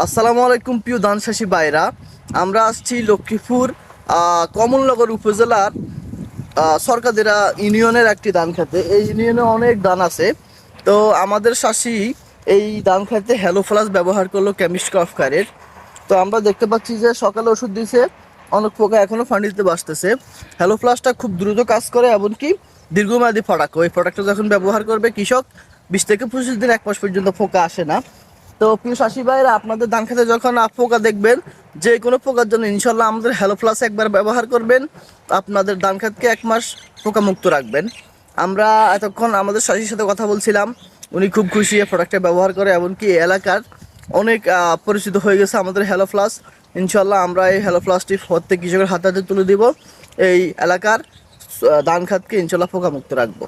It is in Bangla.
আসসালামু আলাইকুম প্রিয় ধান চাষি ভাইরা। আমরা আসছি লক্ষ্মীপুর কমলনগর উপজেলার সরকারদিরা ইউনিয়নের একটি ধান খেতে। এই ইউনিয়নে অনেক ধান আছে। তো আমাদের চাষি এই ধান খেতে হ্যালো প্লাস ব্যবহার করলো কেমিস্ট কফকারের। তো আমরা দেখতে পাচ্ছি যে সকালে ওষুধ দিয়েছে, অনেক পোকা এখনও ফান্ডিতে বাঁচতেছে। হ্যালো প্লাসটা খুব দ্রুত কাজ করে, এমনকি দীর্ঘমেয়াদী প্রোডাক্ট। ওই প্রোডাক্টটা যখন ব্যবহার করবে কৃষক 20 থেকে 25 দিন, 1 মাস পর্যন্ত পোকা আসে না। তো প্রিয় চাষি ভাইরা, আপনাদের ধান খেতে যখন পোকা দেখবেন, যে কোনো পোকার জন্য ইনশাল্লাহ আমাদের হ্যালো প্লাস একবার ব্যবহার করবেন, আপনাদের ধান খেতকে 1 মাস পোকা মুক্ত রাখবেন। আমরা এতক্ষণ আমাদের চাষির সাথে কথা বলছিলাম, উনি খুব খুশি এই প্রোডাক্টটা ব্যবহার করে, এমনকি এলাকার অনেক পরিচিত হয়ে গেছে আমাদের হ্যালো প্লাস। ইনশাল্লাহ আমরা এই হ্যালো প্লাসটি প্রত্যেক কৃষকের হাতে হাতে তুলে দিব। এই এলাকার ধান খাতকে ইনশাল্লাহ পোকা মুক্ত রাখবো।